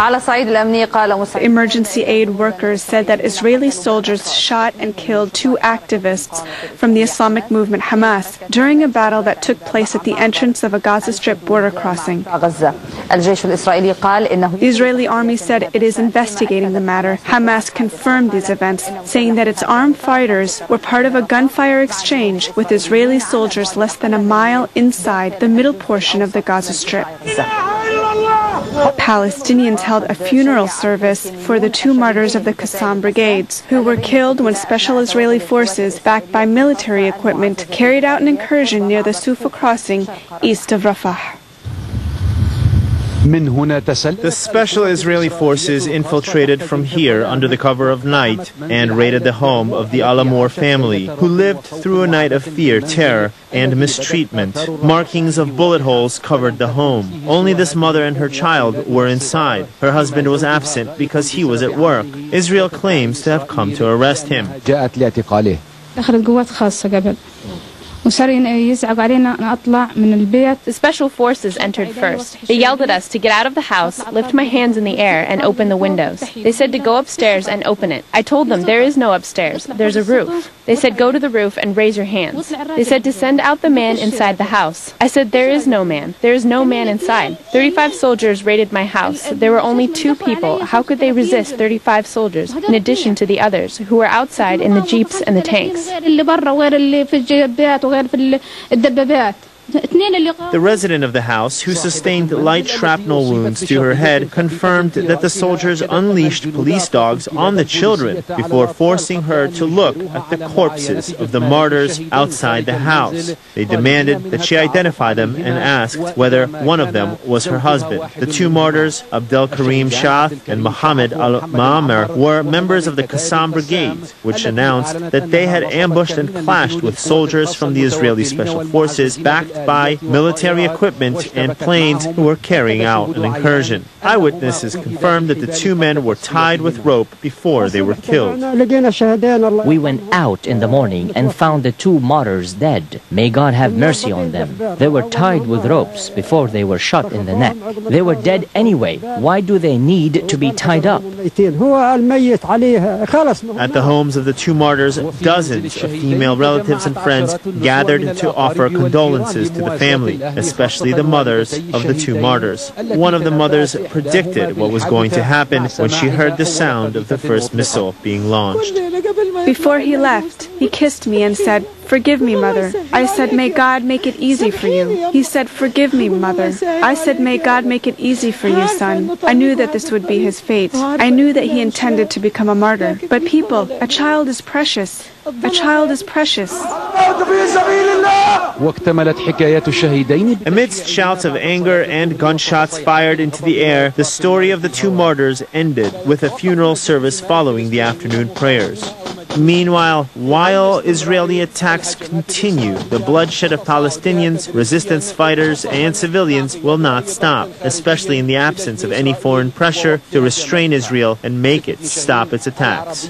Emergency aid workers said that Israeli soldiers shot and killed 2 activists from the Islamic movement Hamas during a battle that took place at the entrance of a Gaza Strip border crossing. The Israeli army said it is investigating the matter. Hamas confirmed these events, saying that its armed fighters were part of a gunfire exchange with Israeli soldiers less than a mile inside the middle portion of the Gaza Strip. Palestinians held a funeral service for the 2 martyrs of the Qassam brigades, who were killed when special Israeli forces, backed by military equipment, carried out an incursion near the Sufa crossing east of Rafah. The special Israeli forces infiltrated from here under the cover of night and raided the home of the Al-Amour family, who lived through a night of fear, terror, and mistreatment. Markings of bullet holes covered the home. Only this mother and her child were inside. Her husband was absent because he was at work. Israel claims to have come to arrest him. The special forces entered first. They yelled at us to get out of the house, lift my hands in the air, and open the windows. They said to go upstairs and open it. I told them there is no upstairs, there's a roof. They said go to the roof and raise your hands. They said to send out the man inside the house. I said there is no man. There is no man inside. 35 soldiers raided my house. There were only 2 people. How could they resist 35 soldiers, in addition to the others, who were outside in the jeeps and the tanks? The resident of the house, who sustained light shrapnel wounds to her head, confirmed that the soldiers unleashed police dogs on the children before forcing her to look at the corpses of the martyrs outside the house. They demanded that she identify them and asked whether one of them was her husband. The 2 martyrs, Abdel Karim Shah and Mohammed al-Ma'amar, were members of the Qassam Brigade, which announced that they had ambushed and clashed with soldiers from the Israeli Special Forces backed by military equipment and planes who were carrying out an incursion. Eyewitnesses confirmed that the 2 men were tied with rope before they were killed. We went out in the morning and found the 2 martyrs dead. May God have mercy on them. They were tied with ropes before they were shot in the neck. They were dead anyway. Why do they need to be tied up? At the homes of the 2 martyrs, dozens of female relatives and friends gathered to offer condolences to the family, especially the mothers of the 2 martyrs. One of the mothers predicted what was going to happen when she heard the sound of the first missile being launched. Before he left, he kissed me and said, "Forgive me, Mother." I said, "May God make it easy for you." He said, "Forgive me, Mother." I said, "May God make it easy for you, son." I knew that this would be his fate. I knew that he intended to become a martyr. But people, a child is precious. A child is precious. Amidst shouts of anger and gunshots fired into the air, the story of the 2 martyrs ended with a funeral service following the afternoon prayers. Meanwhile, while Israeli attacks continue, the bloodshed of Palestinians, resistance fighters, and civilians will not stop, especially in the absence of any foreign pressure to restrain Israel and make it stop its attacks.